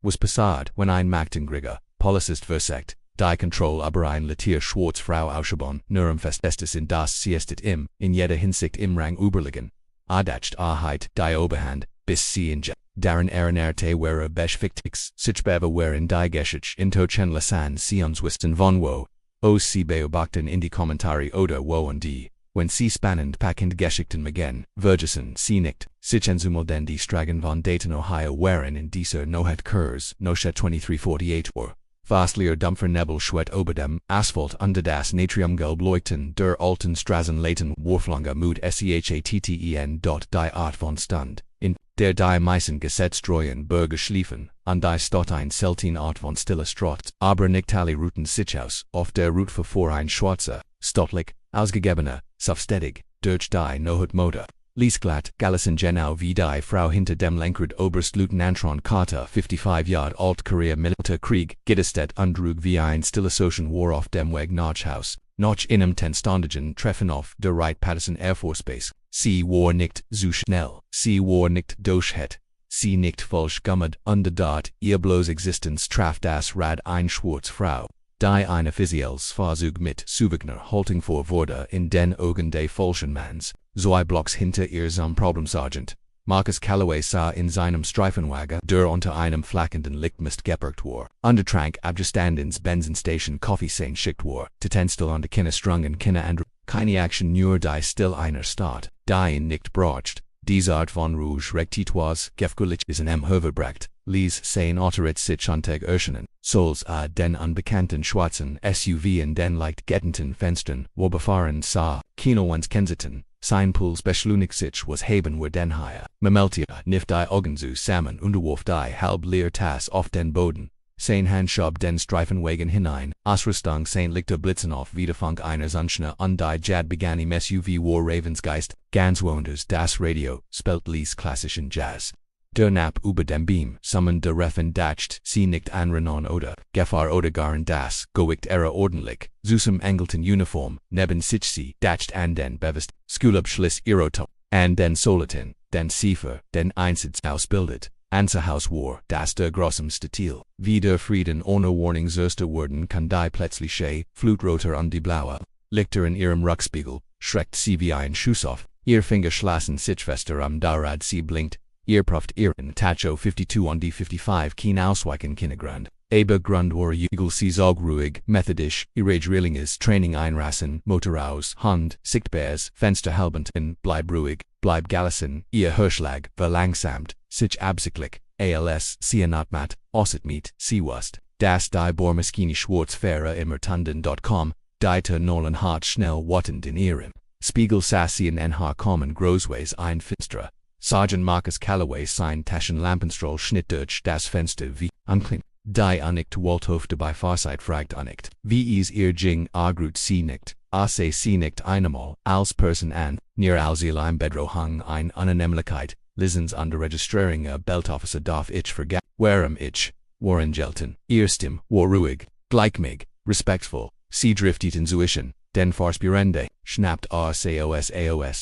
was Passad, wenn ein Magdengrigger, Polizist versekt, die Kontrolle über ein Letier schwarze Frau ausüben, nur festes in das siestet in jeder Hinsicht im Rang überlegen. Adacht Aheit, die Oberhand, bis sie in Darin Ernerte were beschwichtigs, sich weren die Geschich intochen lasan sions wisten von wo, sie beobachten in die Kommentare oder wo und die, wenn sie spannend packend Geschichten magen, Vergessen, sie nicht, sich enzumel die Stragen von Dayton, Ohio waren in dieser Nohet Kurs, Noche 2348 war. Fastlier Dumpfer Nebel schwet ober dem Asphalt unter das Natriumgelb leuchten der alten Straßen Leighton Warflange Mut sehatten. Die Art von Stund, in der die meisten gesetztreuen Bürger schliefen, an die Stadt ein selten Art von stille Straat, aber nicht alle Routen sich aus, auf der Route vor ein schwarzer, stattlich, ausgegebener, safstedig, durch die Nohut Mode. Liesglatt, Gallison genau wie die Frau hinter dem Lenkrad Oberstleutnant Carter 55 Jahre alt Korea Militär Krieg, Gittestedt undrug wie ein Stillesotion war auf dem Weg nach Haus, noch einem 10-stündigen Treffen auf der Wright-Patterson Air Force Base. Sie war nicht zu schnell, sie war nicht durchhet, sie nicht falsch gummert unter dort, ihr bloß Existenz traf das Rad ein schwarze Frau. Die ein offizielles Fahrzeug mit Souvergner Haltung vor wurde in den Augen des falschen Manns, zwei Blocks hinter ihr zum Problemsergeant. Marcus Calloway sah in seinem Streifenwagen, der unter einem flackernden Lichtmist geparkt war, Untertrank abgestandens Benzenstation Kaffeesehn schickt war, Titenstil an der Kinne strungen Kinne and keine Action nur die still einer Stadt, die ihn nicht bracht. Diese Art von Rouge Rectitoires, gefgulich is in Hoverbrecht, ließ sein Autorit sich anteg erscheinen, Souls den unbekannten schwarzen SUV in den leicht gettenten Fenstern, wo befahren sah, Kino ans Kensington, sein Pools beschleunigt sich was haben wir den hier, Memeltia, nif die Augen zusammen unterwarf die halb leer Tass auf den Boden, sein Hand schob den Streifenwagen hinein, Ausrüstung sein Lichter blitzen auf Wiederfunk einer Sunschne und die Jad begann im SUV war Ravensgeist, ganz woanders das Radio, spelt ließ klassischen Jazz. Der Nap über dem Beam, summen der Reffen dacht, sie nicht anrennen oder, Gefahr oder garen das, goicht ordentlich, zusem Engelten Uniform, neben sich sie, dacht an den Bevest, Schulabschluss ihrer an den Solitin, den Cipher, den Einsatz ausbildet. Ansahaus war, das der großemste Stil, wie der Frieden ohne Warning zerster worden kann die plötzliche, Flutrotor und die blaue, Lichter in ihrem Ruckspiegel, schreckt sie wie ein Schuss auf, ihr Finger schlassen sich fester Darad sie blinkt, ihr Pruft ihren Tacho 52 und die 55 keen ausweichen Kinnegrund, aber Grund war Jugel sie ruhig, methodisch, ihre Drillinges Training einrassen, Motor aus, Hand, sichtbares, Fenster halbend bleib ruhig, bleib Gallison, ihr Hörschlag, verlangsamt, sich absichtlich, als sie natmat, aussetmiet, sie wust, das die Bohrmaschine Schwarzfahrer im Rotunden.com, die Nolan hart schnell wattend in ihrem Spiegel saß in NH kommen Großways ein Finstra. Sergeant Marcus Calloway sein Taschenlampenstrahl schnitt durch das Fenster wie unclean. Die Annicht Walthofte bei Farsight fragt Annicht, wie is ihr Jing agrut sie nicht, se sie nicht einmal, als Person an, near als ihr im Bedro hung ein Unannehmlichkeit, Lizens an der Registrering Beltofficer darf ich vergat, warum ich, waren gelten, ihr Stimm, war ruhig, gleichmig, respektvoll, sie driftet Intuition, den Farspirende, schnappt aos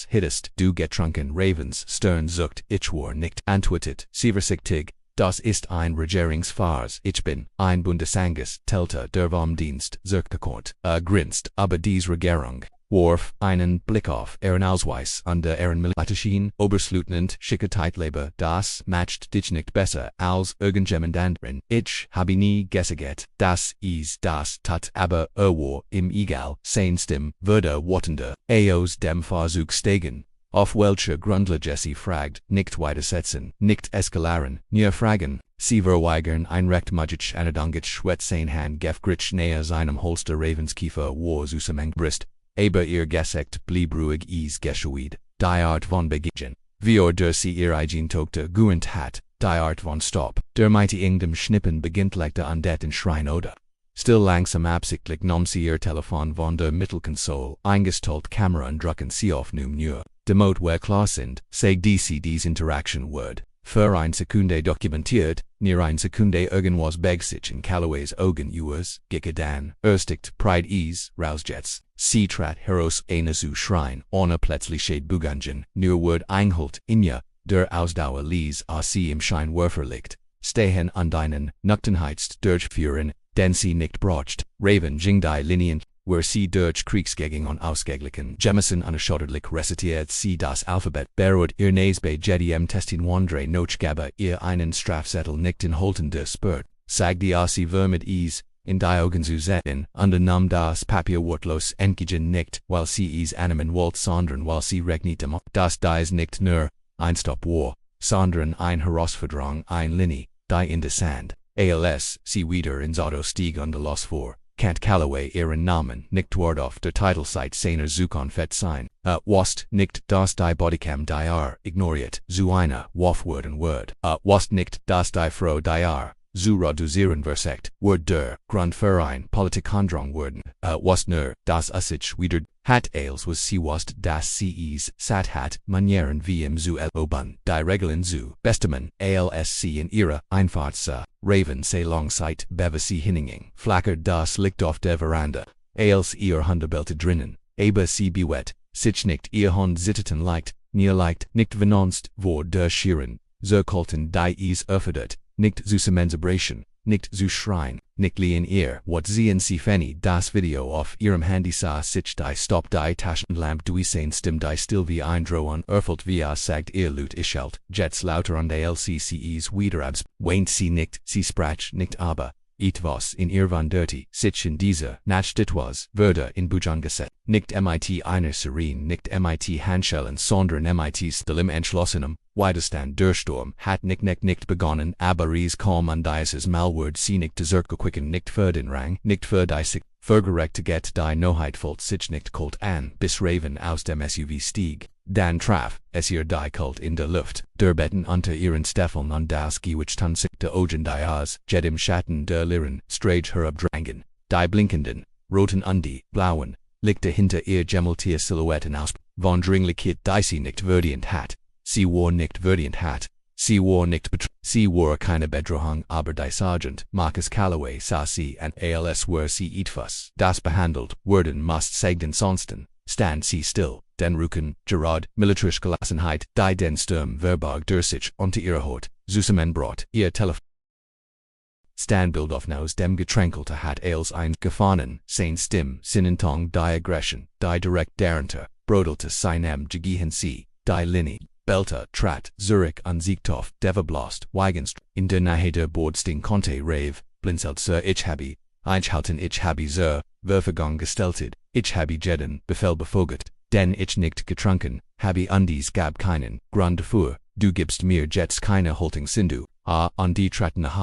hittest, du getrunken Ravens, stern zuckt, ich war nicht, antwortet, sie versichtig, das ist ein Regierungsfahrs, ich bin, ein Bundesanges, Telter der Dienst, zurückgekehrt, grinst, aber dies Regierung, warf einen Blick auf ihren Ausweis under ihren Militärischen, Oberstleutnant, Schickerteitleber, das matcht dich nicht besser als irgendjemand anderen, ich habe nie gesagt, das ist das tat, aber war im Egal, sein Stimm, würde wattender, aus dem Fahrzeug steigen. Auf welcher Grundlage sie fragt, nicht weitersetzen, nicht eskalaren, nur fragen, sie verweigern ein recht magisch anadongisch schwet sein Hand gefgritsch näher seinem Holster Ravenskiefer war zusammengebrist, aber ihr Gesicht blieb ruhig is gescheuid, die Art von Begegen, wie der sie ihr eigen togte guent hat, die Art von Stop, der mighty ingdem Schnippen beginnt legte an den Schrein oder. Still langsam absichtlich nahm sie ihr Telefon von der Mittelkonsole, eingestellt Kamera und drucken sie auf nur. Demot wer klar sind, sag dies Interaction Word, für ein Sekunde dokumentiert, near ein Sekunde irgendwas begsicht in Calloways Augen us, gickedan, ersticht Pride is, Rausjets, sie trat Heros zu Schrein, ohne plötzliche Bugangen, nur Word einholt, Inja, der Ausdauer ließ sie im Scheinwerfer liegt, Stehen an deinen Nuktenheits Durchführen, den sie nicht braucht. Raven ging die Linien, where sie durch Kriegsgegend und Ausgeglichen Jemison unerschütterlich recitiert sie das Alphabet, berot ihr Näs bei jedem Testin wandre Nochgabe ihr einen Strafzettel nicht in Holten der Spurt, sag die sie mit Ease, in die Augen zu setzen, unternahm das Papier wortlos entgegen nicht, weil sie es annehmen wollte, sondern weil sie regnitem, dass dies nicht nur ein Stop war, sondern ein Herausforderung, ein Linie, die in der Sand, als sie wieder ins Auto stieg und los vor. Kant Callaway ihren Namen nicht ward auf der Titelseite seiner Zukunft sein, wast nicht das die Bodycam die ignoriert, zu einer Wort wast nicht das die Frau die zu reduzieren versekt, word der Grundverein Politikhandlung worden, wast nur das sich wieder hat als was sie wast das sie es sat hat manieren wie im zu oben, die Regeln zu bestimmen, als sie in ihrer Einfahrtse Raven sei Longsight beve sie hinningen, flackert das Licht auf der Veranda, als ihr Hundebelte drinnen, aber sie bewet, sich nicht ihr Hund sitteten leicht, nicht vernonst, vor der Schieren, so kolten die es öffnet, nicht zu Semenzabration, nicht zu schreien, nicht liehen ihr, what sehen sie Fanny das Video auf ihrem Handy sah sich die Stop die Taschenlamp durchsehen stimmt die still wie ein Drohnen erfüllt wie sagt ihr Lut ischelt, jets lauter und LCCEs wieder abs, weint sie nicht, sie sprach nicht aber, etwas in ihr van dirty, sich in dieser, Nacht etwas, würde in Bujan gesetzt, nicht MIT einer Serene, nicht MIT Handschellen, sondern MIT stillem entschlossenem, Widerstand der Sturm hat nicht begonnen, aber es kaum an dieses Malwort sie nicht zurückgequicken, nicht für den Rang, nicht für die sich, vergerecht get die Noheit folgt sich nicht kult an, bis Raven aus dem SUV stieg, dann traf, es ihr die Kult in der Luft, der Betten unter ihren Steffeln und das gewichttanzigte Augen die Aus, jet im Schatten der Liren, strage herabdrängen, die blinkenden, roten und die blauen, Lichter hinter ihr Gemmeltier Silhouetten aus, von Dringlichkeit die sie nicht würdigend hat. Sie war nicht würdigend hat, sie war nicht sie war keine Bedrohung, aber die Sergeant, Marcus Callaway sah sie an als were sie etwas, das behandelt werden must sagen sonsten, stand sie still, den Rücken, Gerard, militärische Gelassenheit, die den Sturm Verborg der sich unter ihrer Haut, zusammenbrought, ihr Telefon. Standbild auf aus dem Getränkelte hat als ein Gefahren, sein Stimm, Sinnentong die Aggression, die direkt darunter, brodelte seinem Gegiehen sie, die Linie. Belter, Trat, Zurich an Siegtoft, Deverblost, Weigenst, in der Nähe der Bordsting Conte Rave, Blinzelt Sir ich habe Sir, Verfügung gesteltet, ich habe jeden Befehl befolgt, denn ich nicht getrunken, habe undies gab keinen, Grund dafür, du gibst mir jetzt keine Haltung Sindu, an die Tratene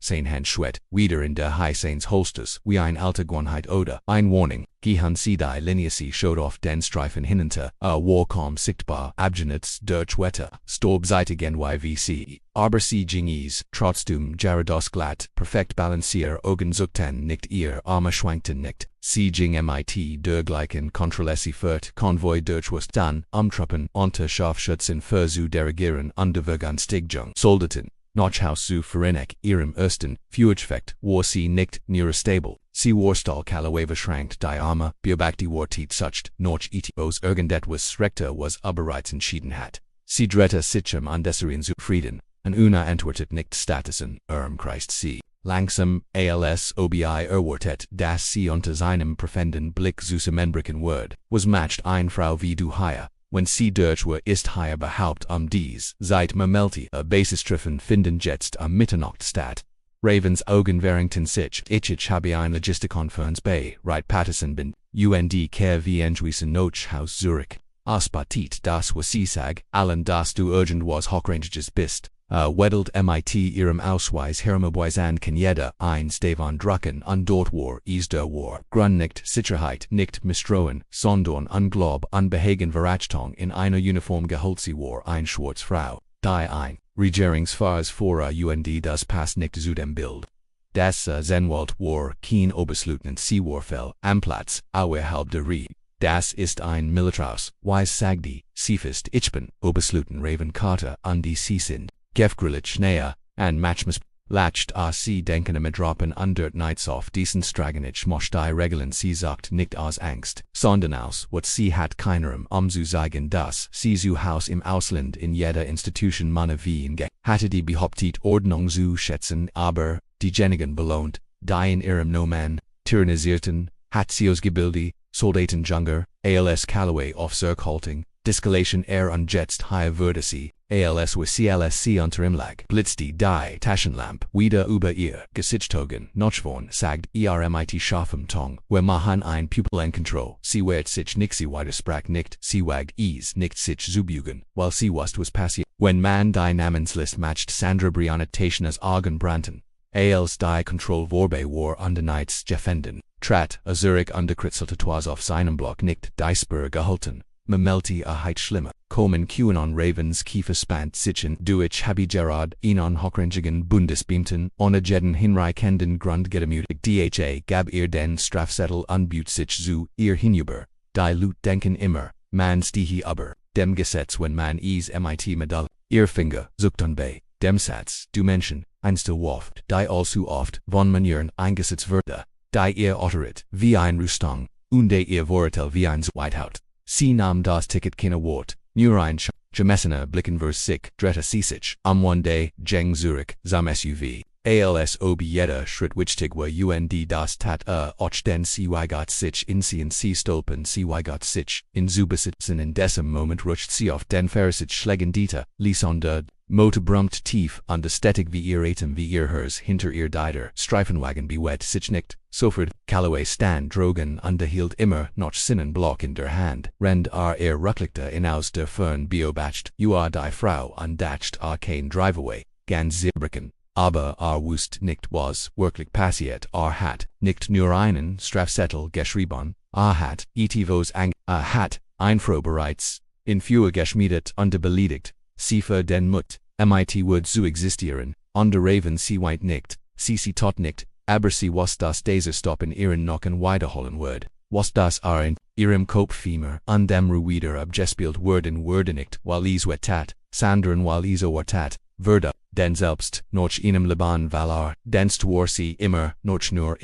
sein Hand schwett, wieder in der High seines Holsters, wie ein alter Gewohnheit oder ein Warning, gehen sie die Linie sie schaut auf den Streifen hinunter, war kaum sichtbar, abgenutzt durch Wetter, storbseitig NYVC, aber sie ging es, trotzdem Jarados glatt, perfekt balancier Augen zuckten nicht ihr Arme schwankten nicht, sie ging mit dergleichen Kontrollesie fort, Konvoi durch was dann, Truppen, unter Scharfschützen zu dirigieren, Unterweganstigung, Soldaten. Notchhaus zu Verenek, ihrem ersten Furchtfecht, war sie nicht nur stable, sie war stall Callaway verschränkt die Arme, beobachtete war sucht, noch etwas irgendetwas rechter was aber bereits entschieden hat. Sie drehte sich an Desireen zu Frieden, und Una antwortet nicht statusen, Christ sie. Langsam, als obi erwartet, dass sie unter seinem profenden Blick zusammenbrechen wird, was matcht ein Frau wie du hier. Wenn sie durch war ist hier behaupt dies, seit Mamelti Basistreffen finden jetzt am Mitternacht statt. Ravens Augen Warrington sich, ich habe ein Logistikkonferenz bei, Wright Patterson bin, UND KV Entwiesen Nochhaus Zurich. Aspatit das was sie sag, allen das du urgent was hochrangiges bist. Weddelt mit ihrem Ausweis herumweisen kann jeder eins davon drucken und dort war is der war. Grund nicht Sicherheit, nicht Misstrauen, sondern Unglaub an Behagen Verachtung in einer Uniform geholt sie war ein schwarze Frau, die ein Regierungsfahrs vor UND das passt nicht zu dem Bild. Das Zenwald war kein Oberstleutnant sie war fell am Platz, außerhalb der Rie. Das ist ein Militärhaus, weiß sagdi, sie ist ich bin Oberstleutnant Raven Carter an die sie sind. Gefgrillich näher, an Matchmas Latcht RC denken Medrapen undert nights off decent stragenich mosch die Regeln sie sagt nicht aus Angst, sondern aus what sie hat keinerem zu zeigen das sie zu Haus im Ausland in jeder Institution manne wie in hatte die behauptet Ordnung zu schätzen, aber diejenigen belohnt, die in ihrem Nomen tyrannisierten, hat sie Gebilde, Soldaten Junger, als Callaway auf Zurückhaltung, Diskalation unjetzt higher würde sie, als with CLSC unter im Lag, blitzt die Taschenlamp, wieder über ihr Gesichtstogen, Notchvorn, sagt mit scharfem Tong, wir machen ein Pupil en Control, sie wird sich nicht sie widersprach nicht, sie wagt nicht sich zubugen, weil sie was passiert, wenn man die Namenslist matcht Sandra Brianna Tationas Augen Branten, als die Control vorbe war under nights gefenden, trat a Zurich underkritzelte twas auf seinem Block nicht die Spur gehalten. Memelti a heit schlimmer, komen QAnon Ravens Kiefer spannt sichen durch Habi Gerard Enon Hockrengigen Bundesbeamten ohne jeden hinreichenden Grund gedemütigt DHA gab ihr den Strafzettel unbut sich zu ihr hinüber, die Lut denken immer, mans die aber, dem Gesetz wenn man mit Medaille, ihr Finger, zuckt on bei, dem Satz, du Menschen, einste Woft, die allzu oft, von Manieren eingesetzt würde, die ihr otteret, wie ein Rüstung, und ihr Vorurteil wie ein Whiteout. Sie nahm das Ticket keine Wort, nur ein gemessener Blicken vers sich, dretta sich, one day, Jeng Zurich, sam SUV, als ob jeder Schritt wichtig war und das tat och den sie got sich in sie stolpen sie got sich, in Zubesitzen in diesem Moment rutscht sie auf den Ferrisich Schlägendita, ließ on der Motor brummt tief an der Statik wie ihr Atem wie ihr Hers hinter ihr Deider, Streifenwagen bewett sich nicht, sofort, Callaway stand drogen underhielt immer noch sinnen Block in der Hand, rend rucklichte inaus der Fern beobacht, die Frau undacht kein Driveaway, ganz zirbricken, aber wusst nicht was wirklich passiert hat, nicht nur einen Strafzettel geschrieben, hat, etivos hat, ein Frau bereits, in Fuhr geschmiedet und beledigt, sie für den Mut, mit wird zu existieren, und Raven sie weint nicht, sie tot nicht, aber sie was das dieser Stop in ihren Nocken wiederholen wird, was das in ihrem Kopfheimer und dem Ruider abgespielt werden nicht, weil is tat, sondern weil is tat, würde, denn selbst, noch einem Liban Valar, denst war sie immer, noch nur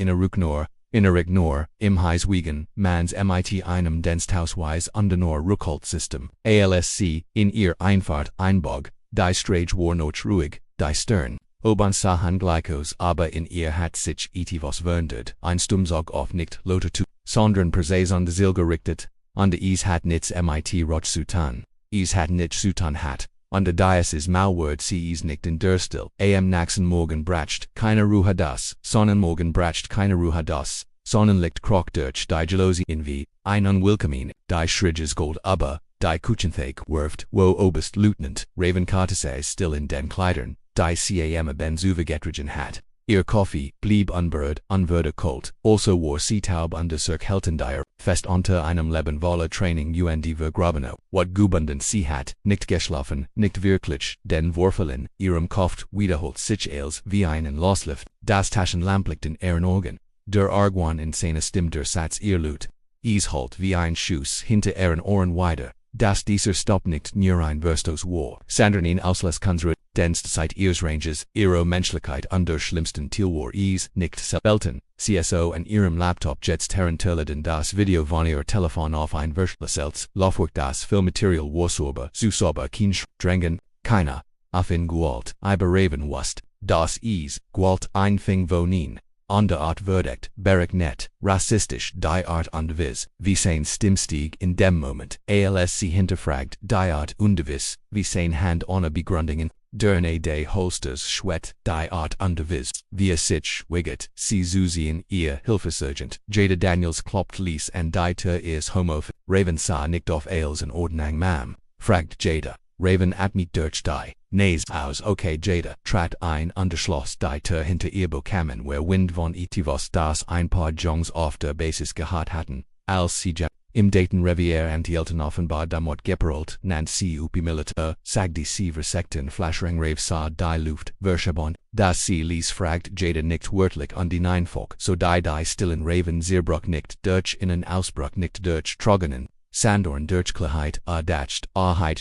innerig nur, im Heiswegen, mans mit einem Diensthausweis und nur Rückhaltsystem, ALSC, in ihr Einfahrt einbog, die Strage war noch ruhig, die Stern, oban sahen gleichos, aber in ihr hat sich etivos verwandert, ein Stummsog auf nicht lauter zu, sondern Präses on de Ziel gerichtet, und is hat nichts mit Roch Sultan, is hat nicht Sultan hat. Und der Diocese Malword sie is nicht in der Still, Naxen morgen bracht, keine Ruhe das, Sonnenmorgen bracht keine Ruhe das, Sonnenlicht krok durch die Gelosie in wie, ein unwillkomen, die Schridges Gold aber, die Kuchenthek werft, wo Oberst Lieutenant, Raven Cartese still in den Kleidern, die cam ben Zuvergetrigen hat. Ihr Coffee blieb unberührt, unwürde kalt, also war sie taub under Heltendier, fest unter einem Lebenvoller Training und Vergrabeno, wat Gubunden sie hat, nicht geschlafen, nicht wirklich, den Vorfällen, ihrem Kopf wiederholt sich als wie einen Loslift, das Taschenlamplicht in ihren Augen, der Argwan in seine Stimme der Satz ihr Lut, is halt wie ein Schuss hinter ihren Ohren weiter, dass dieser Stopp nicht nur ein Verstos war, sondern ihn Auslasskundsrut, denst seit ihres Ranges, ihre Menschlichkeit under schlimmsten Tilwar is, nicht selten, CSO an ihrem Laptop jetzt herunterladen das Video von ihr Telefon auf ein Verschlüsselt, Laufwerk das Filmmaterial war sauber kein Drängen, keiner, auf in Gwalt, Raven wust, das is, Gwalt ein Fing wonin. On der Art Verdict, Berek net, rassistisch, die Art und Vis, wie sein Stimmstieg in dem Moment, als sie hinterfragt, die Art und Vis, wie sein Hand ohne Begründungen, Derne de Holsters Schwett, die Art und Vis, wie sich, Wiggett, sie Susien, ihr Hilfesurgent, Jada Daniels kloppt ließ and die Tür is homo, Raven sah nicht auf als in Ordnung mam, fragt Jada. Raven mit durch die, Nays aus okay Jada, trat ein unterschloss die Tür hinter ihr Bokamen where Wind von etivos das ein paar Jungs auf der Basis gehabt hatten, als sie im Dayton Revier antielten offenbar damit geperlt, nannt sie upi Militär, sagte sie versekten Flashring Rave sah die Luft, Verschabon, das sie ließ fragt Jada nicht wörtlich an die Neinfolk, so die stillen Raven Zierbruch nicht durch innen Ausbruch nicht durch Trogenen. Sandorn durch Klarheit erdacht,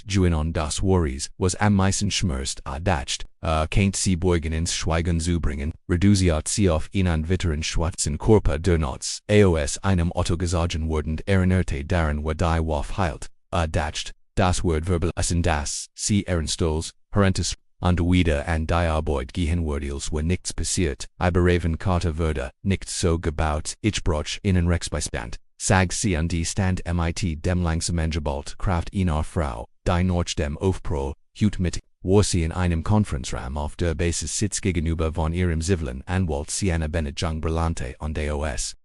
Juin on das Worries, was am meisten schmerzt erdacht, kennt sie Beugen ins Schweigen zu bringen, reduziert sie auf einen witteren schwarzen Körper der Nots, aus einem Otto gesagen wurdend erinnerte daran wo die Waff heilt, erdacht, das Wort verbal in das, sie Ehrenstolz, Horrentus, und wieder an die Arbeit gehen Wordeals wo nichts passiert, Iberaven Karte würde, nicht so gebaut, ich brauch einen Rechtsbeistand. Sag sie an die Stand mit dem langsamen Gebalt Kraft einer Frau, die nach dem Aufprall, hut mit, wo sie in einem Konferenzraum auf der Basis sitzt gegenüber von ihrem zivilen Anwalt Sienna Bennett Jung Brillante und DOS.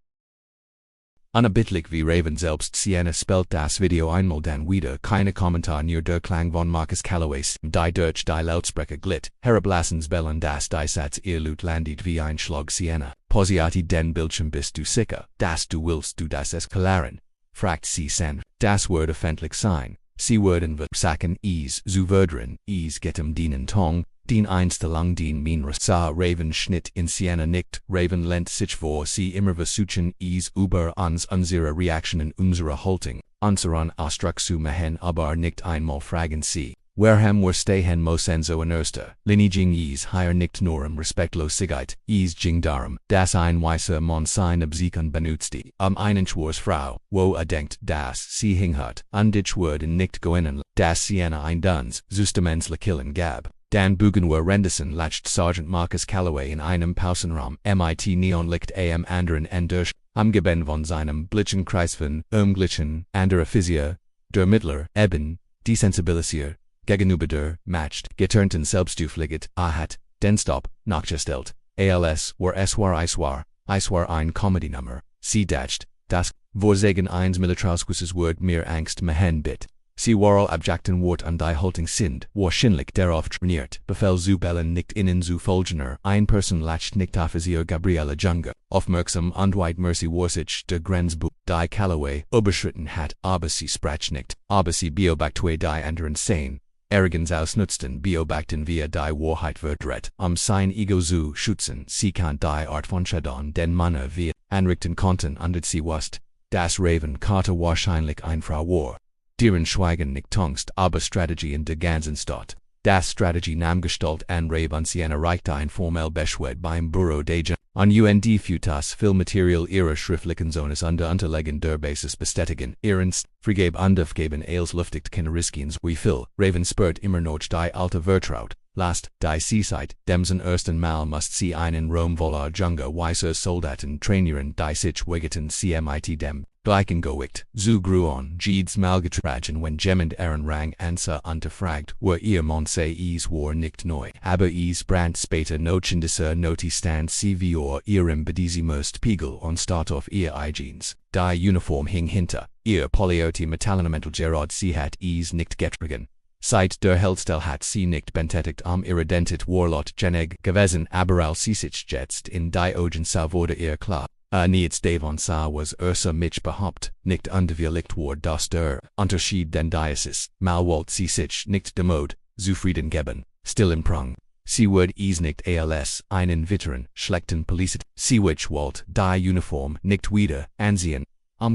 Unerbittlich wie Raven selbst Sienna spellt das Video einmal dann wieder keine Kommentar nur der Klang von Marcus Calloways, die durch die Lautsprecher glitt, herablassens bellen das die Satz ihr Lut landet wie ein Schlag Sienna. Posiati den Bildschirm bist du sicher, dass du willst du das eskalaren, fragt sie sanft, das Wort öffentlich sein, sie würden wir sagen zu verdren, getem dienen Tong, den einstellung den min sa Raven schnitt in Sienna nickt, Raven lehnt sich vor sie immer versuchen über uns unsere Reaktionen unsere Haltung, unseren Ausdruck zu machen aber nicht einmal fragen sie. Warham wir stehen mosenso in erster Linie hier nicht nur Respektlosigkeit, ging darum, dass ein Weißer Mann seine Besiegen benutzte, einen schwarze Frau, wo denkt, dass sie hinhört, und ich würde nicht gewinnen, dass Sienna ein Duns, Systemensle Killen gab. Dan Bugen wir Rendison lacht Sergeant Marcus Calloway in einem Pausenraum, mit Neonlicht am anderen Ende, Geben von seinem Blichtenkreis von, Glitchen, andere Physio, der Mittler, eben, desensibilisiert, gegenüber der, matched, geturnten Selbstdufliget, hat, den Stop, nachgestellt, als, es war ein Comedy-Nummer, sie dacht, das, Vorsegen eins Militrauskusses Wort mir Angst machen bit. Sie war abjagten Wort an die Haltung sind, wahrscheinlich darauf trainiert, Befehl zu bellen nicht innen zu folgener, ein Person lacht nicht auf ihr Gabriela Junge, aufmerksam und weit Mercy Warsich der Grenzbuch, die Calloway, überschritten hat, aber sie sprach nicht, aber sie beobachtete die anderen Szenen. Ergens ausnutzten beobachten wir die Wahrheit verdreht, sein Ego zu schützen, sie kann die Art von Schaden den Manne wir anrichten konnten und sie wusste, dass Raven Carter wahrscheinlich eine Frau war. Deren Schweigen nicht tungst, aber Strategie in der ganzen Stadt. Das Strategie nahm Gestalt an Raven Sienna reichte ein formell Beschwerde beim Bureau des an UND Futas Filmmaterial ihrer schriftlichen Zones under Unterlegen der Basis bestätigen, ihrens, frigeb undufgeben als luftigt Kineriskins wie viel, Raven spürt immer noch die alte Vertraut, last, die Seaside, demsen ersten Mal must sie einen Rom voller Junge Weißer Soldaten trainieren die sich wegeten mit dem. Gleichen Gewicht, zu Gruon, Jeeds Malgetragen wenn jemand Ehren Rang Ansa unterfragt, wo ihr Monse war nicht neu, aber brand später notchendisse Noti stand CVor ihrem Bediesimust Pegel und start auf ihr Eigenes, die Uniform hing hinter, ihr Polioti Metallamental Gerard sie hat nicht getrigen. Seit der Hellstelle hat sie nicht bentätigt irredentit Warlot Geneg gewesen aber sie sich jetzt in die Augen wurde ihr klar. Niets davon was mich behaupt, nicht unterwirligt war das der Unterschied den Diocese, mal wollt sie sich nicht demod, zufrieden geben, still im Prang. Sie wird nicht als einen witteren, schlechten Policet, sie wollt die Uniform nicht wieder ansehen.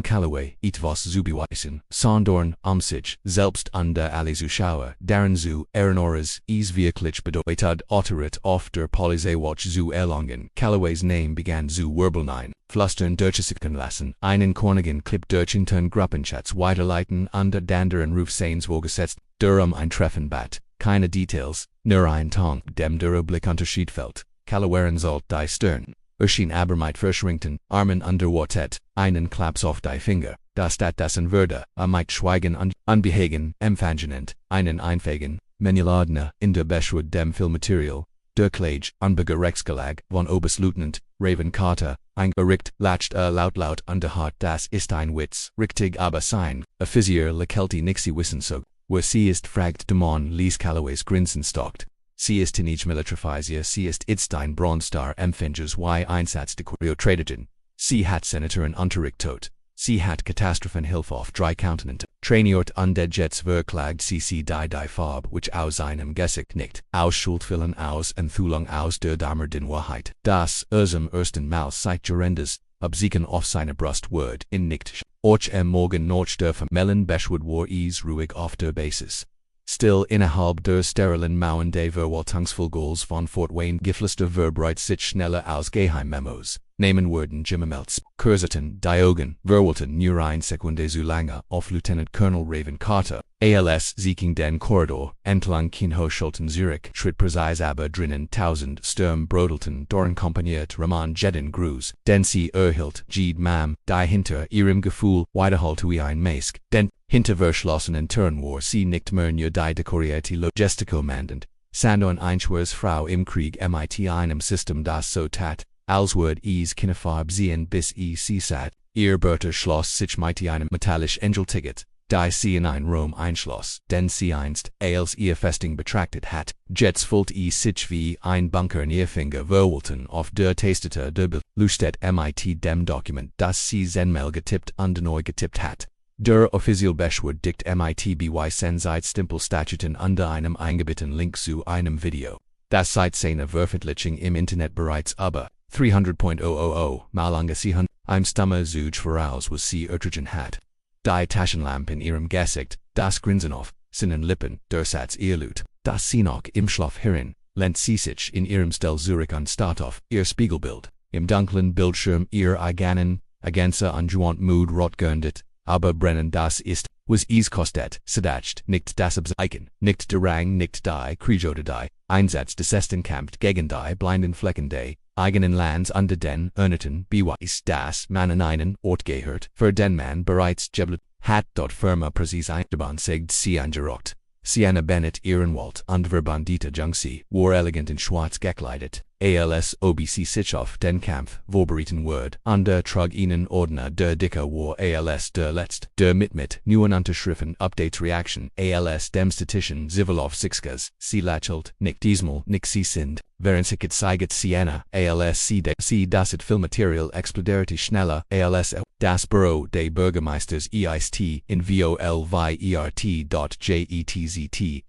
Calloway, etwas zu beweisen, sondern sich selbst an der alle Zuschauer, deren zu Ehrenores wirklich bedeutet Otterit auf der Polizeiwatch zu erlangen. Calloways Name begann zu wirbeln, flüstern durchsickern lassen, einen kornigen Clip durch intern Gruppenchats weiterleiten und anderen Rufseins vorgesetzt, ein Treffen bat, keine Details, nur ein Ton, dem der Blickunterschied fällt. Callowaren sollt die Stirn. Erschien aber mit verschränkten Armen under Quartett, einen Klaps auf die Finger, das dessen würde, mit Schweigen und Unbehagen, empfangenend, einen einfägen, Menüladner, in der Beschwerde dem Filmmaterial, der Klage, Unbegerechtsgelag, von Oberstleutnant, Raven Carter, ein Gericht, lacht laut und hart, das ist ein Witz, richtig aber sein, Physio lekelti nixi wissen so, wo sie ist fragt demon Lies Calloways Grinsen stockt. Sie ist nicht militarisiert, sie ist ein Bronzestar empfänges Einsatz de Choreotradigen. Sie hat Senatoren Unterricht tot. Sie hat Katastrophenhilfe auf 3 Kontinenten. Trainiert und Jets verklagt sie die Farbe, which aus einem Gesicht nicht. Aus Schuldfüllen aus Enthüllung aus der damaligen Wahrheit. Das, ersten Mal seit Gerendes, absiegen auf seine Brust word in nicht Och Morgen noch der Vermellen Beschwood war es ruhig auf der Basis. Still innerhalb der sterilen Mauern der Verwaltungsvollgoals von Fort Wayne geflüster Verbreitet sich schneller als Geheimmemos. Namen wurden Gimmelmelz, Kurseten, Diogen, Verwalten nur ein Sekunde zu lange auf Lieutenant Colonel Raven Carter. ALS Seeking den Korridor, entlang Kinho-Schulten Zürich, Schritt präzise aber drinnen 1000 Sturm brodelten, Dorenkompaniert Ramon Jedden Gruß, den sie erhielt, Jed Mam, die hinter ihrem Gefühl, wiederholt wie ein Mask, den hinter verschlossenen Türen war sie nicht mehr nur die dekorierte Logistikomandant, sondern einschwers Frau im Krieg mit einem System das so tat, als würde es keine Farbe sehen bis sie satt, ihr Börter schloss sich mit einem metallisch Engelticket, die sie in ein Rom einschloss, den sie einst, als ihr Festing betrachtet hat, jetzt fühlt sich wie ein Bunker in ihr Finger verwalten auf der Tastete der Belustet mit dem Dokument, das sie zehnmal getippt und neu getippt hat. Der offiziell Beschword dict mit by seit Stempelstatuten unter einem eingebetteten Link zu einem Video. Das seit seiner Veröffentlichung im Internet bereits aber 300.000 mal angesehen, im Stamme Zuge voraus was sie ertragen hat. Die Taschenlampe in ihrem Gesicht, das Grinsen auf seinen Lippen, der Satz ihr Lut, das sie noch im Schlaf hören, lehnt sie sich in ihrem Stil Zurich und starrt auf ihr Spiegelbild, im dunklen Bildschirm ihr eigenen, Agänze und Mood rot geendet, aber brennen das ist, was es kostet, sedacht, nicht das Abzeichen, nicht der Rang, nicht die Kriegode die, Einsatz des Esten kämpft gegen die blinden Flecken die eigenen Lands unter den Erneten, beweis das man an einen Ort gehört, für den man bereits geblet hat dort Firma präzise eingebansigt sie angerockt. Sienna Bennett Ehrenwald und Verbandita Junksi war elegant in schwarz gekleidet, als OBC sich auf den Kampf vorbereiten wird, und der trug ihnen Ordner der Dicke war als der Letzt, der mit neuen Unterschriften Updates Reaction, als dem Statischen Zivilov Sixkas, sie lächelt, nicht diesmal, nicht sie sind, während sich gezeigt Sienna, als sie das Filmmaterial explodierte schneller, als das Büro des Bürgermeisters EIST in volvert.jetzt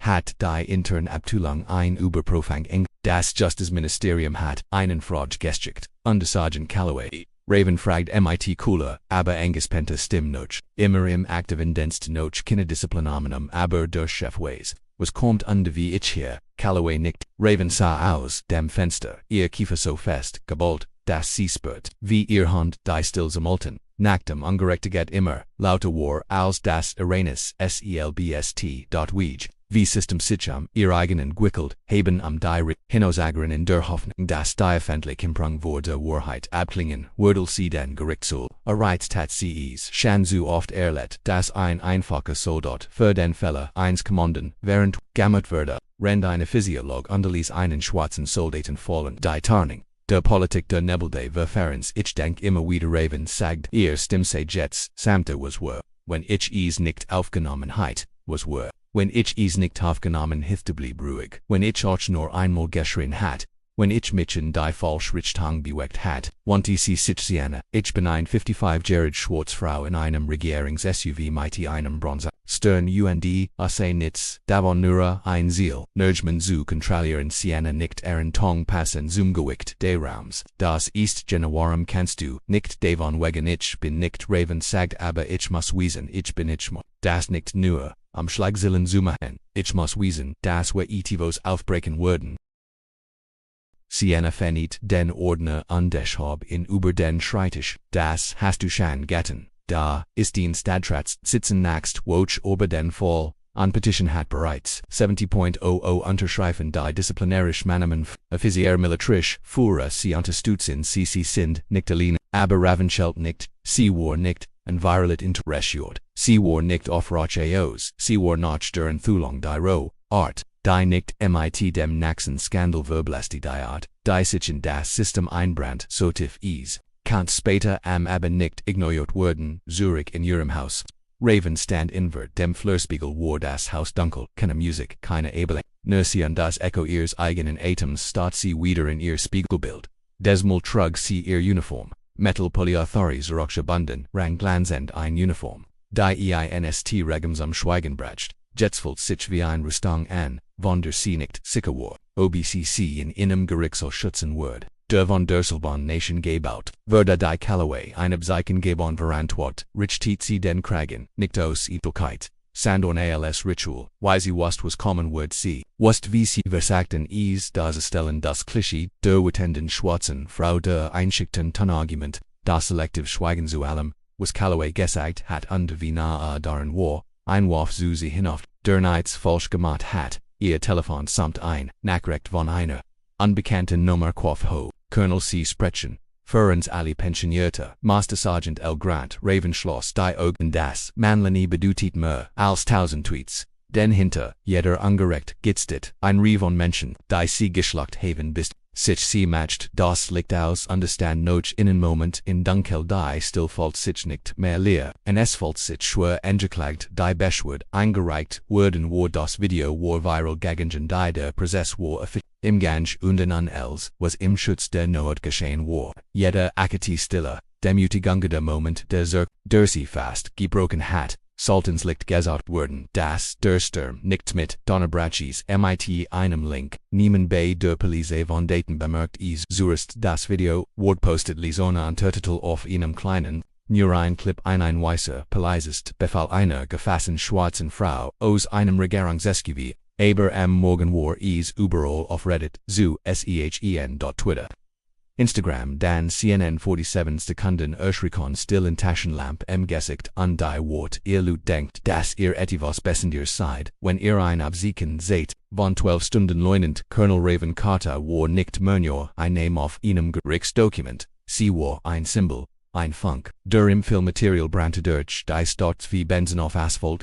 hat die intern Abteilung ein Überprüfung eng, das Justizministerium hat einen Frage gestrickt, und Sergeant Calloway. Raven fragt mit cooler, aber engespente Stimme noch, immer im aktiven Dienst noch keine Disziplinamen aber der Chef weiß, was kommt und wie ich hier, Calloway nickt, Raven sah aus dem Fenster, ihr Kiefer so fest, geballt, dass sie spürt, wie ihr Hand die still zamolten, nacktem ungerechtiget immer, lauter war als das Uranus selbst. Weij, wie System sich ihr eigenen Gwickelt, haben die Hinosageren in der Hoffnung, dass die öffentlich imprang wurde Wahrheit abklingen, würde sie den Gerichtshof, erreizt hat sie es schon so oft erlebt, dass ein einfacher Soldat für den Fälle eins kommandan, während gammert würde, rennt eine Physiolog unterließ einen schwarzen Soldaten fallen, die Tarnung. Der Politik der Nebel der Verfahrens, ich denk immer wieder Raven sagt, ihr Stimme sei jetzt, samte was war, wenn ich es nicht aufgenommen heit, was war, wenn ich es nicht aufgenommen hitte blieb ruhig, wenn ich auch nur einmal geschrien hat, wenn ich mich in die falsche Richtung bewegt hat, want sie sich Sienna, ich bin ein 55-jährige Schwarzfrau in einem Regierungs-SUV mit einem Bronzer, Stern USA nichts, davon nur ein Ziel, Nergman zu kontrollieren Sienna nicht ihren Tong passen zum Gewicht des Raums, das ist Genewarum kannst du, nicht davon wegen ich bin nicht Raven sagt aber ich muss wissen ich bin ich mo, das nicht nur, am Schlagzeilen zumachen, ich muss wissen, dass wir etivos aufbrechen würden. Sienna verniet den Ordner und deshalb in über den Schreibtisch, das hast du schon getan. Da ist den Stadtrat sitzen nächst woch über den Fall, an Petition hat bereits 70.00 unterschreifen die disziplinarisch Maßnahmen offiziell militrisch Führer sie unterstützen sie sind nicht alleine, aber Ravenschelt nicht, sie war nicht, und viralet interessiert, sie war nicht auf Rachos, sie war noch der Enthüllung die Roh, Art. Die nicht mit dem nächsten Skandal verblästidiert, die sich in das System einbrannt, so tief ist, kann später aber nicht ignoriert werden, Zurich in ihrem Haus. Raven stand invert dem Flurspiegel war das Haus dunkel, keine Musik, keine Ablenkung, nur sie und das Echo ihres eigenen Atems statt sie wieder in ihr Spiegelbild. Desmal trug sie ihr Uniform, Metal Polyathoris Rockschabundan, rang glanzend ein Uniform, die einst Regums Schweigen bracht. Jetzvolt sich wie ein Rüstung an, von der sie nicht sicher war, OBCC in einem Gerichtshof schützen wird. der von der Selbon Nation gebaut, wurde die Callaway eine Psychengebon verantwortet, richtet sie den Kragen, nicht aus Eitelkeit. Sandorn als Ritual, wie sie was common word sie, wust wie sie versagten das stellen das Klischee, der witenden schwarzen Frau der einschickten Tonargument, das selective Schweigen zu allem, was Callaway gesagt hat und wie nahe darin war, einwarf zu sie hinauf, der nichts falsch gemacht hat, ihr Telefon samt ein, Nachricht von einer unbekannten Nummer quaff ho, Colonel C. Sprechen. Führens Ali Pensionierte, Master Sergeant L. Grant, Ravenschloss, die Augen das Manlini bedutit mehr als 1000 Tweets. Den hinter jeder ungerecht gitztet, ein Revon Menschen, die sie geschlacht haben bist, sich sie matcht, das liegt aus understand noch einen Moment in Dunkel die still fällt sich nicht mehr leer, en es fällt sich schwer angeklagt, die Beschwerde eingereicht wurden war das Video war viral gegangen die der Prozess war im Gange und an els, was im Schutz der Not geschehen war. Jeder Akati stille, demütigender Moment der sie fast gebrochen hat, Sultans licht gesagt wurden, das der Sturm nicht mit Donnerbrachis mit einem Link, niemand bei der Police von Daten bemerkt is zuerst das Video, ward postet Lisona Untertitel auf einem kleinen, nur ein Clip ein Weißer Polizist Befall einer gefassten schwarzen Frau aus einem Regierungs-SUV. Aber am Morgen war überall auf Reddit, zu Twitter. Instagram dan CNN 47 Sekunden Erschrikon still in Taschenlamp Gesicht und die Wort ihr Lut denkt, dass ihr etwas bessendier seid, wenn ihr ein Absiegen seht, von 12 Stunden leunend Colonel Raven Carter war nicht mehr ein Name auf einem Gerichtsdokument, sie war ein Symbol. Ein Funk, der im Filmmaterial brannte durch, die Stotz wie Benzin auf Asphalt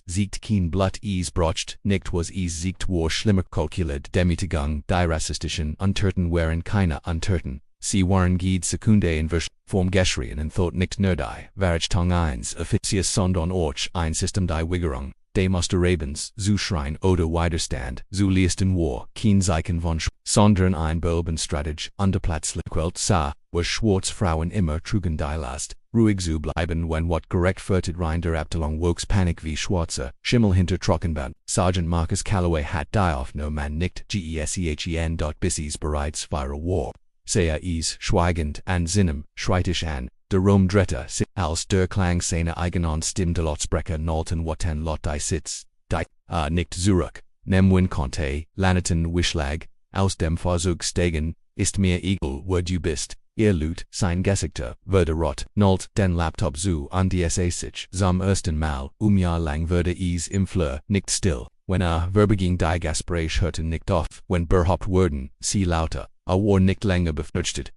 siegt kein Blut brocht, nicht was siegt war schlimmer kalkuliert Demütigung, die rassistischen Unterten waren keine Unterten, sie waren jede Sekunde in Form geschrien und thought nicht nur die, Varichtong 1 offiziers sondern auch ein System die Wiggerung, de Musterabens, zu Schrein oder Widerstand, zu leisten war, kein Zeichen von sondern ein Beobachtungsstrategie, unterplatzlich quält sah, was schwarze Frauen immer trugen die Last, ruhig zu bleiben wenn wat gerechtfertigt rein der Abteilung wuchs Panik wie schwarze, Schimmel hinter Trockenband, Sergeant Marcus Callaway hat die auf no man nicht geschen. Bis bereits viral war. Sehr schweigend an Sinem, schreitisch an, der Rom drette als der Klang seiner eigenen Stimme de Lotsprecher nolten watten lot die Sitz, die, nicht zurück, nemwin konnte, laneten Wischlag, aus dem Versuch steigen, ist mir egal wo du bist, ihr Lut, sein Gesichter, würde rot, nolt den Laptop zu an die sich, zum ersten Mal, Jahr lang würde im Fleur, nicht still, wenn verbeging die Gespräch hörten nicht auf, wenn berhaupt wurden, sie lauter, war nicht länger befürchtet,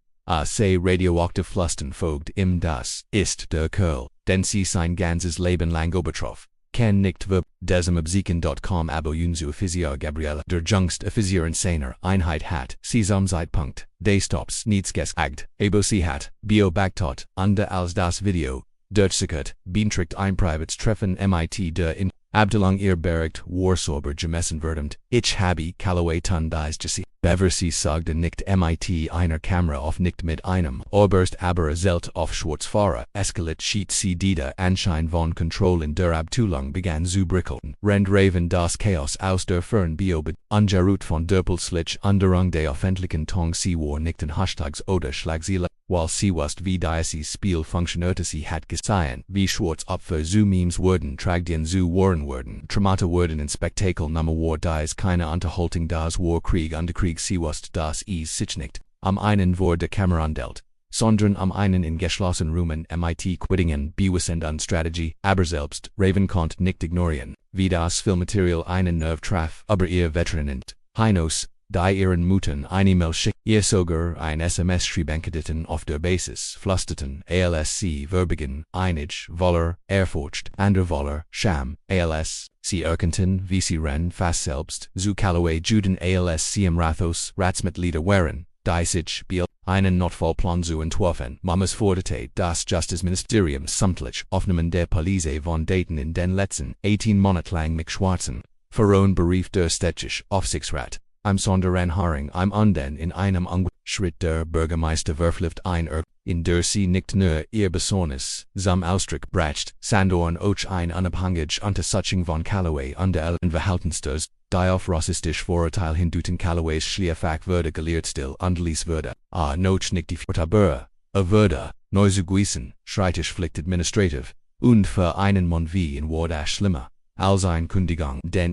sei radioaktiv Flusten folgt im das, ist der Kerl, den sie sein ganzes Leben lang betroff. Kann nicht desamabsieken.com abonnieren zu Physio Gabriela der Jungst Physio in seiner Einheit hat, sie zum Zeitpunkt, des Stops nichts gesagt, aber sie hat, Bio-Bagtot, under als das Video, durchsickert, beantragt ein privates Treffen mit der in Abteilung ihr Bericht war sober gemessen verdammt, ich habe Callaway tun dies gesehen. Bever sie sagte nicht mit einer Kamera auf nicht mit einem Oberst aber zelt auf Schwarzfahrer, eskaliert schied sie die Anschein von Kontrolle in der Abteilung begann zu brickeln, rend Raven das Chaos aus der Fern beobachtet, ungerut von der plötzlich Anderung der öffentlichen Tong sie war nicht in Hashtags oder Schlagziele, while sie wusste wie dieses Spiel funktionierte sie hat gesehen, wie Schwarzopfer zu Memes wurden Tragedien zu Waren wurden, Traumata wurden in Spektakel Nummer war dies keine Unterhaltung das war Krieg und Krieg sie wusste das sich nicht, am einen war der Kamera delt, sondern am einen in geschlossenen Räumen mit Quittingen bewissend an Strategie, aber selbst Raven konnte nicht ignorieren, wie das Filmmaterial einen Nerv traf, aber ihr Veteranen, Hinos, die ihren Muttern eine Mail schickten, ihr sogar ein SMS schrieben auf der Basis, flüsterten, ALSC verbigen, einig, Voller, Erfurcht, ander Voller, Scham, ALS, sie erkannten, wie sie ren fast selbst, zu Callaway Juden ALSC im Rathos, Ratsmitglieder waren, die sich, einen Notfallplan zu entwerfen, Mamas forderte das Justizministerium samtlich Aufnahmen der Police von Daten in den letzten 18 Monaten lang mit Schwarzen, Verrohen berief der städtische Aufsichtsrat, im Sonderanhörung im Unden in einem Schritt der Bürgermeister verpflichtet ein in der sie nicht nur ihr Besonnes, zum Ausdruck bracht, sondern auch ein unabhängig Untersuchung von Callaway unter allen Verhaltensstörungen, die auf rassistisch Vorurteil hinduten Callaways Schlieffach würde gelehrt still unterließ würde, noch nicht die Vertabere, würde, neu zu gewissen, schreitisch pflicht administrativ, und für einen Mann wie in Ward schlimmer, als ein Kundigung, denn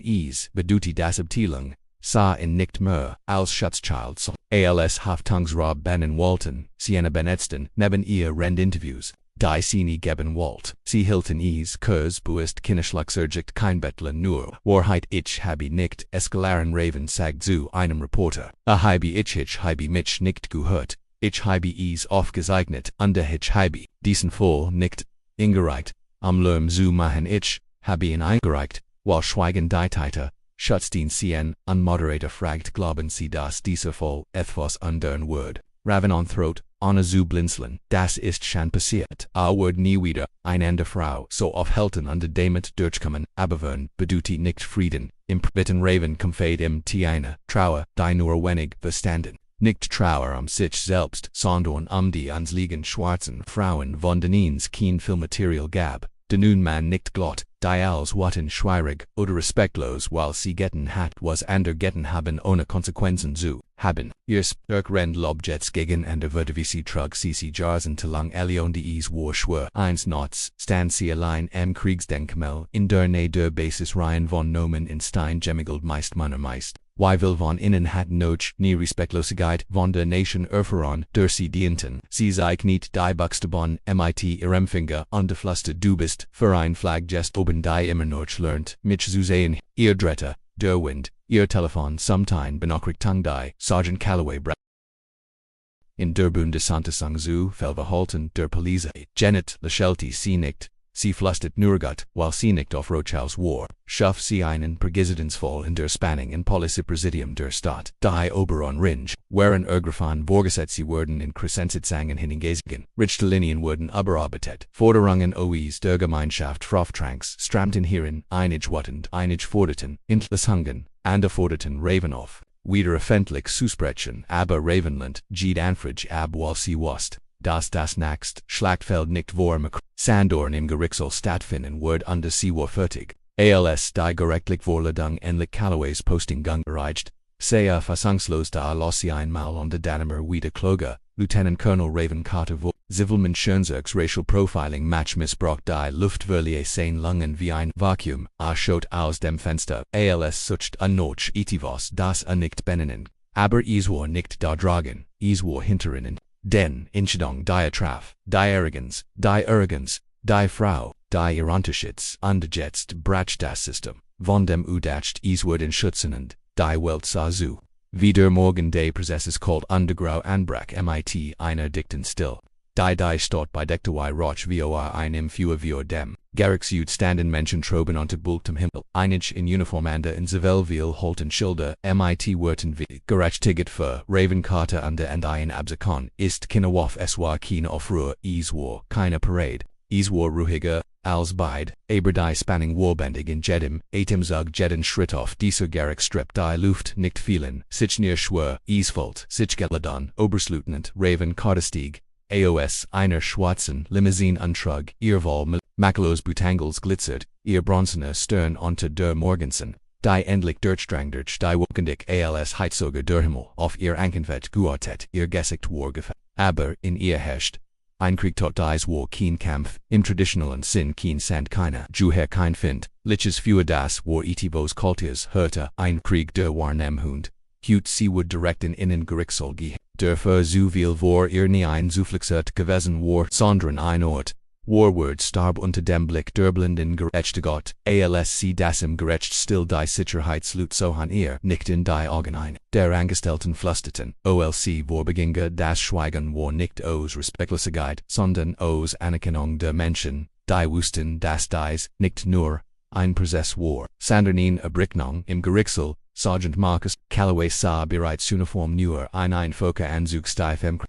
beduti das Abteilung, sa in nicht mehr, als Schutzschild so. Als Haftungsrob Bennen Walton, Sienna Benetzten, neben ihr Rendinterviews, die sie nie geben wollt. Sie hielten Kurs buist Kinderschlagsurgikt kein Bettler nur. Wahrheit ich habe nicht, Escalaren Raven sagt zu einem Reporter. Habe ich mich nicht gehört. Ich habe aufgezeichnet, und ich habe diesen Fall nicht eingereicht. Am Lärm zu machen ich, habe ihn eingereicht, while schweigen die Täter. Schutzdienst CN, un Moderator fragt glauben Sie dass dieser Fall etwas undern wird. Raven on throat, ohne zu blinzeln, das ist schon passiert. Wird nie wieder, eine Frau, so aufhalten und damit durchkommen, abwürden, beduti nicht Frieden, im bitten Raven komfade eine Trauer, die nur wenig verstanden. Nicht Trauer sich selbst, sondern die ans liegen schwarzen Frauen von denen kein Filmmaterial gab. De nun man nicht glott, die als watten schwierig oder respektlos while sie getten hat was ander getten haben ohne Konsequenzen zu haben. Ihr Stärk rend Lobjets gegen ander würde wie sie trug sie jarsen te lang Elion die war schwör. Eins Nots, stand sie allein am Kriegsdenkmal in der Nähe der Basis Ryan von Nomen in Stein gemigelt meist Manner meist. Wie will von innen hat noch nie Respektlosigkeit von der Nation erfahren, der sie dienten. Sie zeig nicht die Buchstaben mit ihrem Finger und de Fluster du bist, für ein Flaggest oben die immer noch lernt, mich zu sehen, ihr Dritter, der Wind, ihr Telefon sometime benachrichtigt die, Sergeant Callaway in der Bundesantessung zu Verhalten der Polizei. Janet Lashelti sie nicht. Sie flüstert nur gut, while sie nicht auf Rochhaus war. Schaff sie einen Präsidentsfall in der Spanning in Polizeipräsidium der Stadt. Die Oberon Ringe, waren ergriffen vorgesetzt wurden in Crescensitzangen hingezogen. Richterlinien wurden überarbeitet. Forderungen der Gemeinschaft Frauftranks strammten hierin einig forderten, Entlassungen, forderten Raven auf. Wieder öffentlich zusprechen, aber Ravenland, geht anfrage while sie wast. Das nächst Schlachtfeld nicht vor Sandorn im Gerichtssaal stattfinden wird und sie war fertig. Als die Gerichtlich-Vorladung endlich Callaways Posting gereicht, sehr fassungslos da los sie einmal und Danimer wieder Kloger, Lieutenant Colonel Raven Carter vor. Zivilman Schönzerks Racial Profiling Match missbrauch die Luftverlier sein Lungen wie ein Vakuum, schaut aus dem Fenster. Als sucht noch etivos das nicht benennen. Aber war nicht da dragen, war hinterinnen. Denn, Entscheidung die Traf, die Arroganz, die Frau, die Unterschieds, und jetzt bracht das System, von dem Udacht werden schützend, die Welt sah zu. Wie der Morgen des Prozesses kalt Undergrau anbrach mit einer dichten Still. Die Stadt bedeckte Roch vor einem Feuer dem. Gerichtsjud standen Menschen troben unter bultem Himmel. Einig in Uniform in Zivilville holten Schilder mit Wörtern wie gerechtiget für Raven Carter und ein Absakon ist Kinderwurf es war keine Aufruhr, war keine Parade. War ruhiger, als beid, aber die Spanning warbändig in Jedim, Zug jeden Schritt auf dieser Gerichtsstrip die Luft nicht fielen, sich near schwör, volt, sich geladon, Oberstleutnant Raven Carter stieg, AOS einer schwarzen Limousine untrug, ihr Wohl Makelos Butangles glitzert, ihr bronzener Stern unter der Morgensen, die endlich durchdrangdurch die Wokendick als Heizsoger der Himmel auf ihr Ankenfett geortet, ihr Gesicht war gefällt. Aber in ihr herrscht ein Krieg tot dies war kein Kampf, im traditionellen Sinn kein Sand keiner, Juher kein Find, liches für das war etivos Kultiers hörte, ein Krieg der Warnemhund. Hut sie would direkt in innen Gerichtssaal gehen. Der für so viel war ihr nie ein Zufluchtsort gewesen war, sondern ein Ort. Warward starb unter dem Blick der blinden Gerechtigkeit, als sie das im Gericht still die Sicherheitslut so han ihr nicht in die Augen ein. Der Angestellten flüsterten, olc war beginge das Schweigen war nicht aus Respektlosigkeit, sondern aus Anerkennung der Menschen, die wussten dass dies nicht nur ein Prozess war, sondern eine Erbrickung im Gerichtssaal. Sergeant Marcus Callaway sah bereits Uniform nur ein Foka-Anzug steif im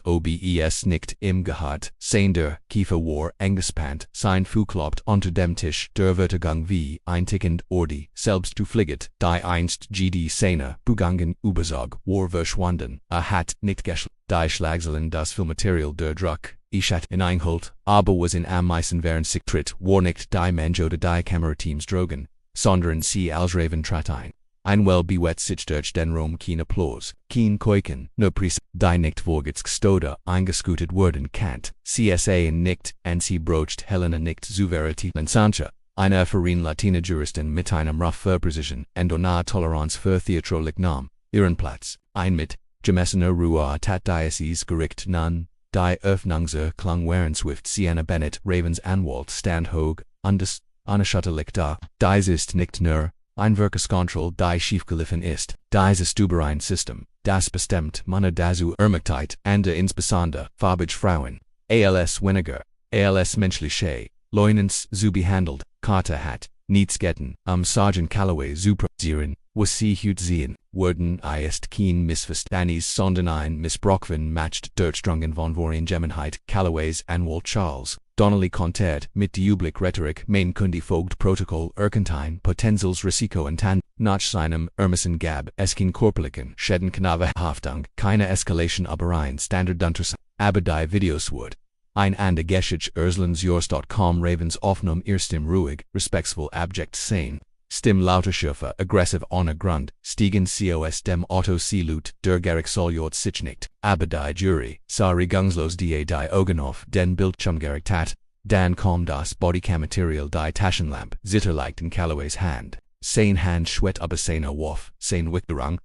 obes nicht im Gehat, sein der Kiefer war engespannt, sein Fu kloppt unter dem Tisch, der Vertigung wie ein tickend Ordi, selbst zu fliegt, die einst GD Sena, begangen Übersog, war verschwunden, hat nicht geschlagen. die Schlagselen das Filmmaterial der Druck, Ischat in Einhold, aber was in am meisten während sich tritt, war nicht die Mensch oder die Kamerateams drogen, sondern sie als Raven trat ein well bewet sich durch den Raum kein Applaus, kein Keuken, nur Pries, die nicht vorgets gestoda eingescutet wurden kannt, CSA nicht, und sie brocht Helena nicht souveränity Sancha. Eine Erfahrene Latina Juristin mit einem Ruf für Precision und ohne Toleranz für Theatralik Namen, ihren Platz, ein mit gemessener Ruhe tat Diocese Gericht nun, die Öffnungserklärung waren Swift Sienna Bennett Ravens Anwalt stand hoch, unerschütterlich da, dies ist nicht nur ein Wirkungskontroll die schiefgelaufen ist, dies ist über ein System, das bestimmt man dazu ermächtigt, und insbesondere farbige Frauen, als weniger, als menschliche, Leunens zu behandelt, Karte hat, nichts getten, Sergeant Calloway zu prozieren, was sie hut sehen, wurden ist kein Missverständnis sondern ein Missbrauchven matcht Durchdrungen von Voreingemenheit, Calloways Anwalt Charles, Donnelly kontert mit die übliche Rhetorik, mein Kundi folgt Protokoll Erkentine, Potenzels Risiko und Tan, nach seinem Ermessen gab, es kein Korpeliken, Schäden Knave Haftung, keine Escalation aber ein Standard Unters, aber die Videos wurd. Ein ande Geschich Erslandsjurs.com Ravens Aufnum Stim ruhig, respektvoll abject sane, Stim lauter Schürfer aggressiv ohne Grund, stiegen cos dem Auto Seelut der Gericht Soljort sich nicht, aber die Jury, sah regungslos die Augen auf den Bildschirmgericht hat, dann kam das Bodycam-Material die Taschenlampe, zitterleicht in Calloways Hand, sein Hand schwett aber seine Wurf, sein Wickerung,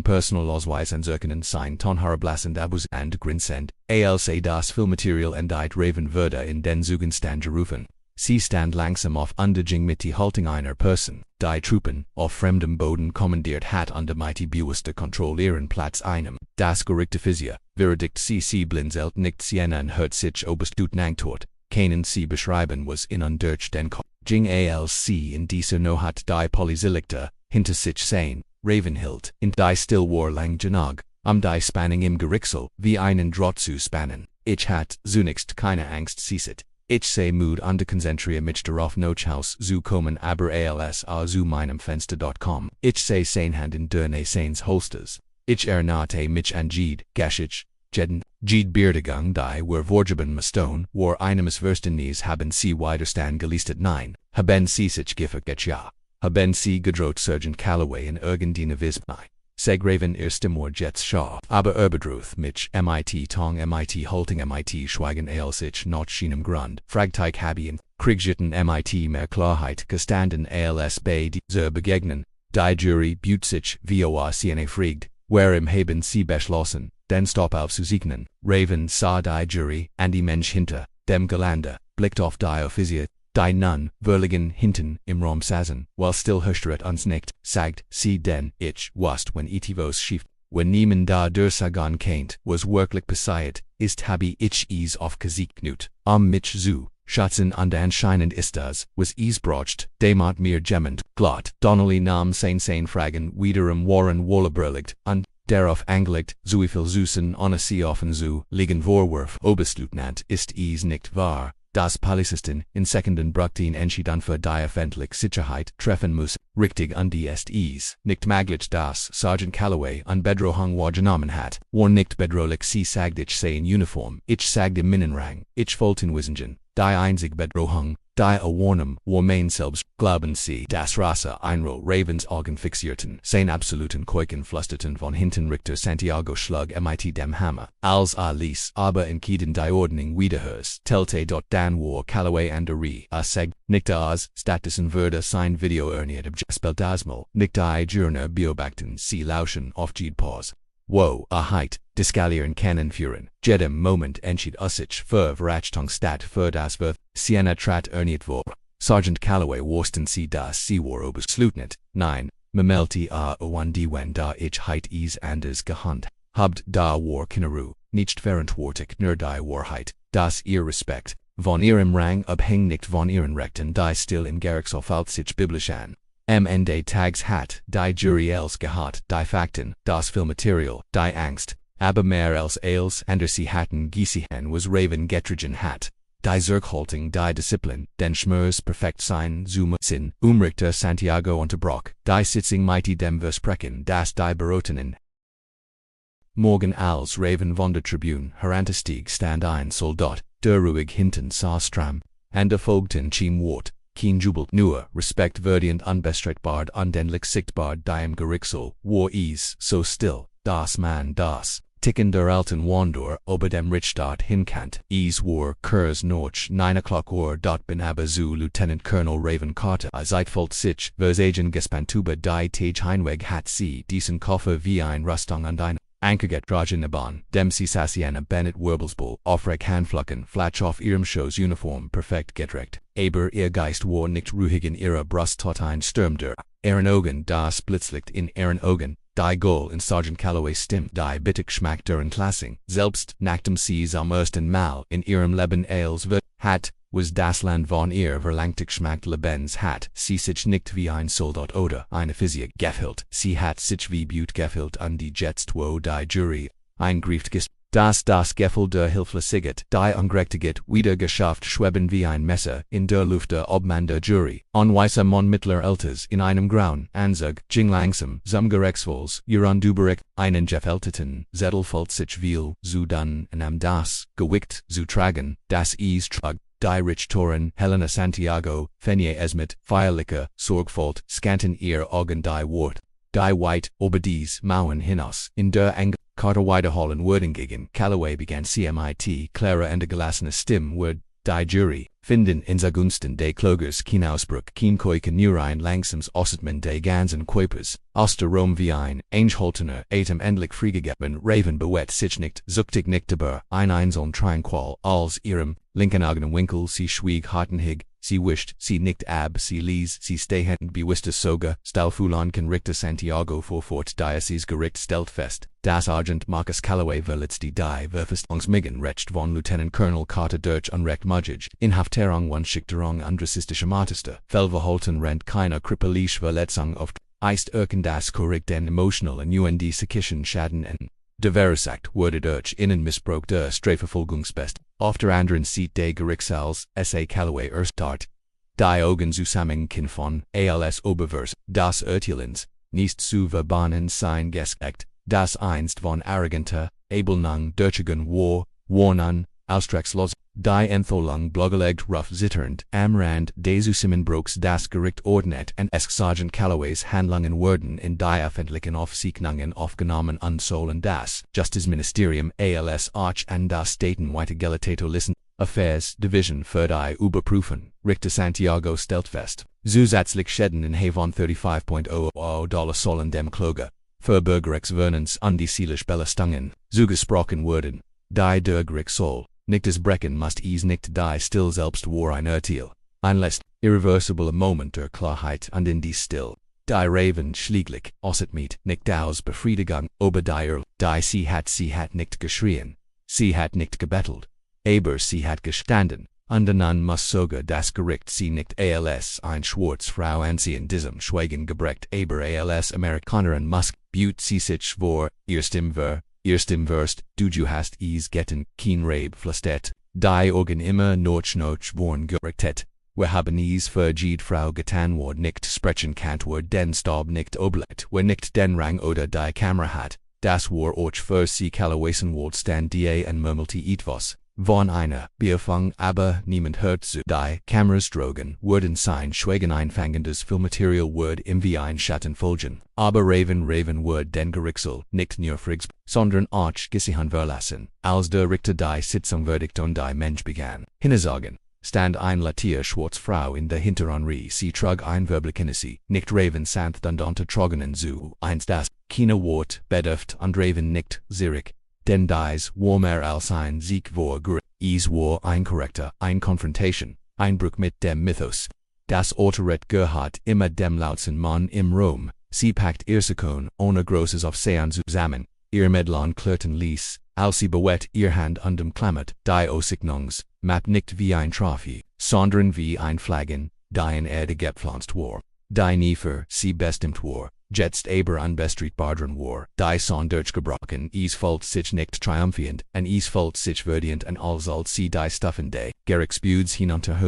Personalausweis anzerkennen sein Tonharblassend Abus and grinsend, als das Filmmaterial endeit Raven würde in den Zugenstand gerufen. Sie stand langsam auf Underjing mit die Haltung einer Person, die Truppen auf fremdem Boden kommandiert hat und mighty bewusste Kontroll ihren Platz einem. Das Gericht Physia, verdict sie blinzelt nicht Sienna und hört sich oberstut nangtort, keinen sie beschreiben was in und durch den Kopf. Jing alc in dieser no hat die Polysilikte, hinter sich sein. Ravenhild, in die still war lang genug, die Spanning im Gerichtssaal, wie einen Draht zu spannen. Ich hat zunächst keine Angst sieset. Ich sei mood konzentria mich darauf Nochhaus zu kommen aber als zu meinem Fenster.com. Ich sei sein Hand in der seines Holsters. Ich ernate mich an Jed, Gashich, Jeden, Jed Beerdigung die wir vorgeben Mastone, war eines Verständnis haben sie widerstand geleistet nein, haben sie sich gefürchtet ja. Haben sie gedroht Sergeant Calloway in irgendeine Weise Segraven Stimor Jets Shaw, aber Erbedruth mich MIT Tong MIT Halting MIT Schweigen als ich not schienem Grund, Fragteig Habien, Kriegsjitten MIT mehr Klarheit gestanden als bei dieser Begegnen, die Jury büt sich VOA CNA friegt, where im Haben sie beschlossen, den Stop auf zu signen, Raven sah die Jury, and die Mensch hinter, dem Gelände, blickt auf die Offizier, die nun, verlegen hinten, im Raum saßen, while still hösteret uns nicht, sagt, sie denn, ich, wust when etivos schieft, when niemand da der Sagan kennt, was wirklich passiert, ist habe ich es aufgesiegt, mich zu, schatzen und anscheinend ist das, was es brocht, demat mir gemmend, glatt, Donnelly nahm sein Fragen wiederum waren wohlebrülligt, und, darauf angelegt, zuiviel Süßen ohne sie offen zu, liegen Vorwurf, Oberstleutnant, ist es nicht wahr. Das Polizisten in Sekunden Bruchtin entschieden für die öffentliche Sicherheit treffen muss, richtig und die ist es, nicht maglich das Sergeant Calloway an Bedrohung wahrgenommen hat, war nicht bedrohlich sie sagt ich sei in Uniform, ich sagte Minnenrang, ich wollte Wissingen, die einzig Bedrohung, die Warnung war mein selbst, glauben sie, das Rasse einroll Ravens Augen fixierten, sein absoluten Keuken flüsterten von hinten Richter Santiago schlug mit dem Hammer, als ließ, aber in Kieden die Ordnung wiederhörs, tellte dort dann war Calloway Anderi, seg, nicht as, statusen würde sein Video erniert abgespeltasmal, nicht die Journer beobachten, sie lauschen auf Jed Pause. Wo, heit, Diskalieren kennen führen, jedem Moment entschied sich für Verachtung statt für das Wirth, Sienna trat erniert vor. Sergeant Calloway wussten sie das sie war oberstleutnant, nein, memelti und die wenn da ich heit es anders gehand, habt da war Kinneru, nicht verantwortlich nur die Wahrheit, das ihr Respekt, von ihrem Rang abhäng nicht von ihren Rechten die still im Gerichtshof als sich biblisch an. Ende Tags hat, die Jury els gehat, die Fakten, das Filmmaterial, die Angst, aber mehr als sie hatten gesehen was Raven getrigen hat, die Zurückhaltung, die Disziplin, den Schmerz perfekt sein zu Sinn, Richter Santiago unterbrach, die Sitzung mit dem Versprechen, das die Berotenen Morgen als Raven von der Tribune, Herantistieg stand ein Soldat, der ruhig hinten saß stramm, and der Vogten chiem wort, keen jubelt nur, respect verdient unbestreitbar undenlich sichtbar diem Gerichtssaal, war so still, das man das, ticken der alten Wandor, ober dem Richtstadt hinkant, war Kurs noch 9 o'clock dort bin aber zu Lieutenant Colonel Raven Carter, zeitvoll sich, versagen gespantuber die Tage Heinweg hat sie, diesen Koffer wie ein Rüstung und ein Ankerget Drageneban, dem sie Sassiana Bennett Wirbelsbull, aufrecht Handflucken, flatsch auf ihrem Shows Uniform perfekt gedreckt, aber ihr Geist war nicht ruhig in ihrer Brust tot ein Sturm der, ihren Augen das Blitzlicht in ihren Augen, die Goal in Sergeant Calloway's Stimme, die bittig Geschmack der Entlassung, selbst nachdem sie am ersten Mal in ihrem Leben als wird, hat, was das Land von ihr verlangte Geschmack Lebens hat, sie sich nicht wie ein Soldat oder eine Physik gefühlt, sie hat sich wie Blut gefühlt an die jetzt wo die Jury eingreift das Gefühl der Hilflosigkeit, die Ungerechtigkeit wieder geschafft schweben wie ein Messer in der Luft der Obmann der Jury, on weißer Mann mittler Alters in einem grauen Anzug, ging langsam, zum Gerichtsvolls, ihren Duberich, einen gefälteten, Zettel folgt sich viel, zu dann, am das, gewickt, zu tragen, das trug, die Richtoren, Helena Santiago, Fenier Esmit, feierliche, Sorgfalt, scanten ihr Augen die Wort, die White, obedies, Mauern hinaus, in der Angel, Carter Wiederhollen wurden gegen Calloway begann CMIT, Clara und gelassene Stimme word, die Jury, finden in zugunsten des Klogers kein Ausbruch, kein Koike nur ein langsames Ausatmen des ganzen Körpers, aus der Rom wie ein Einholtener Atem endlich freigegeben, Raven bewegt sich nicht, zucktig nicht aber, ein einzeln Tranquil, als ihrem linken Augenwinkel sie schwieg hartenhig, sie wischt, sie nicht ab, sie ließ, sie stehend bewusste sogar, Stalfulan kann Richter Santiago vor Fort Diocese Gericht stellt fest, das Agent Marcus Calloway verletzt die Verfüstungsmigen recht von Lieutenant Colonel Carter durch Unrecht Mudgage, Inhafterung und Schichterung und rassistische Martester, Fehlverhalten rennt keiner krippelische Verletzung auf, eist das korrekt den emotional und UND psychischen Schaden en. Der Versagt wurde durch Innenmissbrauch der Strafverfolgungsbest, auf der anderen Seite des Gerichtssaals, S.A. Calloway Erstart. Die Augen zusammenkin von, als Obervers, das Urteilens, nicht zu verbannen sein Geschlecht, das einst von arroganter, Abelnung durchgegangen war, ausstreckslos, die Entholung blogelegt rough zitternd, am Rand des Zusammenbruchs das Gericht ordnet und Sergeant Calloways Handlungen wurden in die öffentlichen Aufzeichnungen aufgenommen und sollen das Justizministerium als auch an das Staatenweite listen, Affairs Division für die überprüfen, Richter Santiago stellt fest, zusätzlich Schäden in Höhe von $35.00 sollen dem Kläger, für Bürgerrechtsverletzungen und die seelisch Belastungen, zugesprochen wurden, die der Gerichtssaal nicht das Brechen must nicht die still selbst war ein Urteil, ein letzter, irreversible Moment der Klarheit und in die still, die Raven schläglich, ausatmet, nicht aus Befriedigung, aber die sie hat nicht geschrien, sie hat nicht gebettelt, aber sie hat gestanden, und dann muss sogar das Gericht sie nicht als ein schwarze Frau ansehen diesem Schweigen gebrecht, aber als Amerikanerin muss, beaut sie sich vor, ihr Stimme wirst, du hast getten, kein Rabe flüstert, die Augen immer noch worn gerichtet, wir haben für jede Frau getan ward nicht sprechen kannt ward den Stab nicht oblegt, wer nicht den Rang oder die Kamera hat, das war auch für sie Callowaysen ward stand da und murmelte etwas, von einer Bierfang aber niemand hört zu, die Kameras drogen, wurden sein Schweigen einfangendes Filmmaterial word im wie ein Schatten folgen, aber Raven word den Gerichtssaal nicht nur frigs, sondern auch gesichern verlassen, als der Richter die Sitzung verdict und die Mensch begann, hinzusagen, stand ein Latier schwarze Frau in der Hinterranrie, sie trug ein Verblichenisse, nicht Raven sanft und untertrogenen zu, einst das, keine Wort, bedürft und Raven nicht, Zurich, denn dies war mehr als ein Sieg vor Gericht, es war ein korrekter, ein Confrontation, ein Bruch mit dem Mythos. Das Urteilrecht gehört immer dem lautsten Mann im Rom, sie packt ihr Sekon ohne großes Aufsehen zusammen, ihr Medlon klirrten ließ, als sie bewegt ihr Hand klammert, die Aussignungs, macht nicht wie ein Trophy, sondern wie ein Flaggen, die in Erde gepflanzt war, die nie für sie bestimmt war. Jetzt aber unbestreitbar war, die son durchgebrochen, es folgt sich nicht triumphierend, und es folgt sich verdient und als sie die Stuffen des Gerichtsbuds hinunter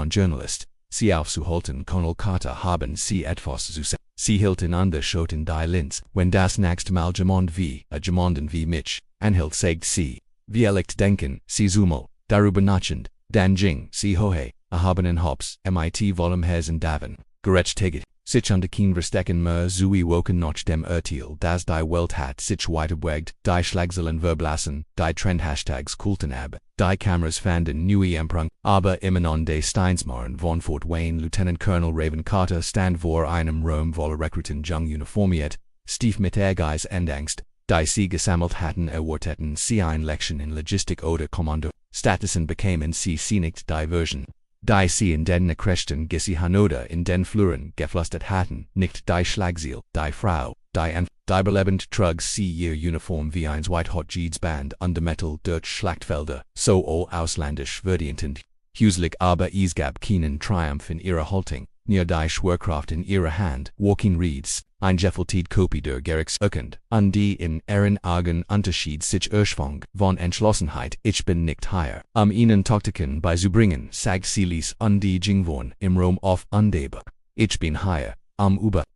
Journalist, sie aufzuhalten Colonel Carter haben sie etwas zu sagen, sie Hilton under Schoten die Linz, wenn das nächste Mal Gemond wie, Gemonden wie mich, anhilt sagt sie, wie elect denken, sie Zumel, darüber nachend, dan Jing, sie Hohe, erhabenen Hops, mit Volumhäsen Daven, gerecht Tiget, sich unter Kien verstecken mer zui woken noch dem Urteil, das die Welt hat sich weiterbewegt, die Schlagzeilen verblassen, die Trend-Hashtags kulten ab, die Kameras fanden neue Emprung, aber immer noch de Steinsmaren von Fort Wayne Lieutenant Colonel Raven Carter stand vor einem Rom voller Rekruten jung uniformiert, Steve mit Ehrgeiz und Angst, die sie gesammelt hatten erwarteten sie ein Lection in Logistik oder Kommando, Statusen bekamen sie nicht Diversion. Die sie in den Nachrichten gesehen oder in den Fluren geflüstert hatten, nicht die Schlagzeile, die Frau, die belebend trug sie ihr Uniform wie ein White-Hot-Jeedsband under Metal durch Schlachtfelder, so ausländisch verdientend. Huselig aber es gab keinen Triumph in ihrer Haltung, near die Schwerkraft in ihrer Hand, Walking Reeds, ein Gefällt Kopie der Gerichtsurkund, an die in ihren Augen Unterschied sich Ursprung von Entschlossenheit, ich bin nicht hier, ihnen Taktiken beizubringen, sagt sie ließ an die Jingvorn im Rom auf Andebe. Ich bin hier,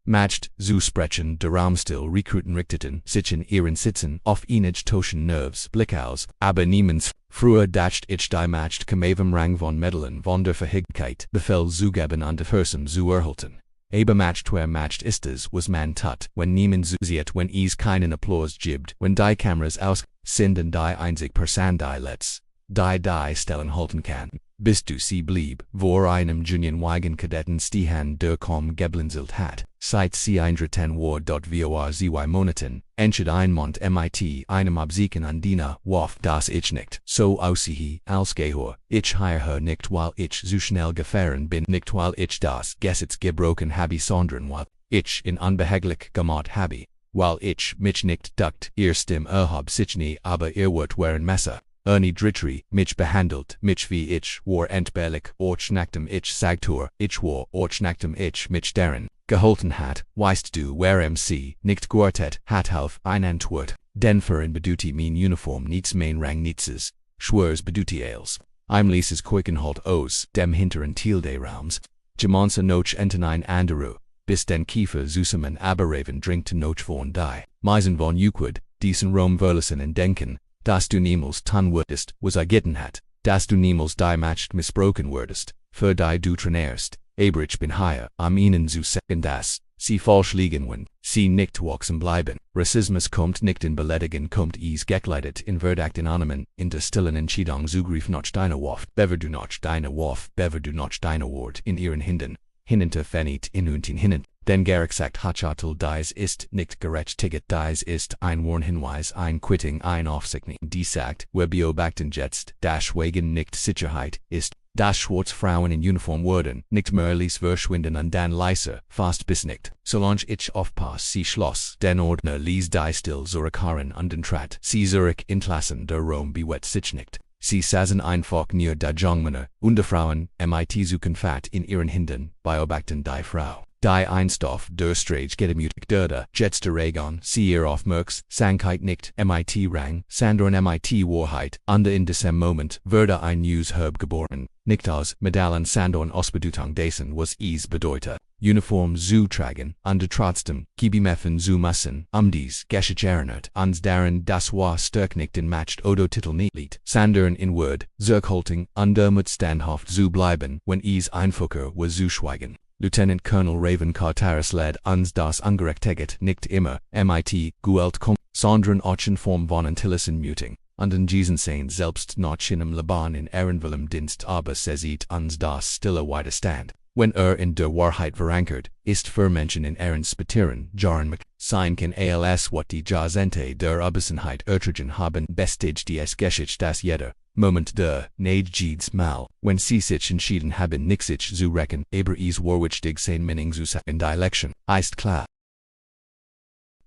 matched zu sprechen der Raumstil Rekruten richteten sich in ihren Sitzen auf einige toschen Nerves, Blick aus, aber niemals, früher dacht ich die matched kamavem Rang von Medellen von der Verhigkeit, Befehl zu geben an der Versum zu erhalten. Aber matched where matched ist es, was man tut, wenn niemand sieht, wenn es keinen Applaus gibt, wenn die Kameras aus sind und die einzig Person die Letz, die Stellen halten kann. Bis du sie blieb, vor einem Juniorwagen Kadetten Stihan der geblinzelt hat, seit sie eintreten war vor zy Monaten, entscheidet einmont mit einem Absiegen an Dina, warf das ich nicht, so aussiehe, als Gehör, ich hier nicht weil ich so schnell gefahren bin, nicht weil ich das Gesetz gebrochen habe, sondern weil ich in unbehaglich gemacht habe, weil ich mich nicht duckt, ihr Stimme erhob sich nie, aber ihr Wort waren Messer. Ernie Dritri, mich behandelt, mich wie ich, war entbehrlich, nachdem ich sagtur, ich war, nachdem ich mich deren gehalten hat, weißt du, wer sie, nicht gewartet, hat auf ein Antwort, denn für ein beduti mein Uniform nichts mein Rang nietses, schwers beduti als, ließes Keukenhalt aus, dem hinteren Teil des Raums, Gemonse noch entenein anderu, bis den Kiefer zusammen aberraven drinkt noch von die, Meisen von Euclid, diesen Rom verlassen und denken, dass du niemals tun würdest, was gitten hat, dass du niemals die matched missbroken würdest, für die du trainierst, aber ich bin hier, ihnen zu sagen, dass sie falsch liegen wenn sie nicht wachsen bleiben. Rassismus kommt nicht in Beleidigen, kommt es gekleidet in verdakten Annahmen, in der stillen Entscheidung Zugriff nach deiner Wurf, bever du nach deiner Wurf, bever du nach deiner Wort in ihren Hinden, hinter Fenit in und in hinnen. Denn Gericht sagt Hachatel dies ist nicht gerecht Ticket dies ist ein Warnhinweis ein Quitting ein Aufsichten die sagt, wer beobachten jetzt, das wegen nicht Sicherheit ist, dass schwarze Frauen in Uniform werden, nicht mehr ließ verschwinden und dann leiser, fast bis nicht, solange ich aufpass sie schloss, den Ordner ließ die still zurückkehren und den Trat, sie zurück entlassen der Rom bewett sich nicht. Sie saßen einfach near der Jungmänner, und die Frauen, mit suchen Fat in ihren Händen, beobachten die Frau. Die Einstoff der Strage gedemutigt der Jets der Regon, sie ihr aufmerks, Sankheit nicht, mit Rang, Sandorn mit Wahrheit, und in diesem Moment wurde ein News-Herb geboren, nicht aus Medaillen Sandorn Ausbedutung dessen was es bedeute, Uniform zu tragen, und trotzdem, Kibimeffen zu müssen, dies Geschich erinnert, uns daran das war stark nicht in matched oder Titel nicht, Sandorn in Word, zurückhaltung, und damit standhaft zu bleiben, wenn es einfacher war zu schweigen. Lieutenant Colonel Raven Cartaris led uns das Ungerechtigkeit nicht immer, mit Guelt kommt, sondern auch in Form von Antillissen Muting, und in diesen Szenen selbst noch in einem Laban in ehrenvollem Dienst aber sieht uns das stille Widerstand. Wenn in der Wahrheit verankert ist für Menschen in ihren Spatieren, Jahren sein kann als wat die Jazente der Abissenheit ertragen haben bestig dies Geschich das jeder Moment der Needs mal, wenn sie sich entschieden haben nicht sich zu recken, aber es warwichtig sein Mening zu sagen die Election, ist klar.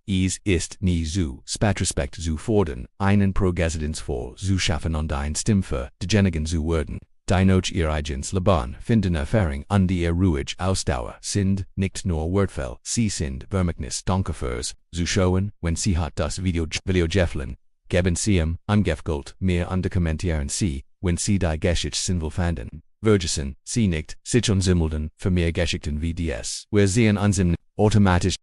Es ist nie zu Spatrespekt zu fordern, einen Pro-Gesetz vor zu schaffen und ein Stimme diejenigen zu werden, die noch ihr eigenes Leben finden Erfahrung an die ruhig Ausdauer sind, nicht nur Wortfell, sie sind Vermächtnis Dankefers, zu schauen, wenn sie hat das Video Jefflin, geben sie Gefgold, mehr Kommentieren sie, wenn sie die Geschichte sinnvoll fanden, Vergessen, sie nicht, sich unsimmelden, für mehr Geschichten wie dies, wir sehen uns im automatisch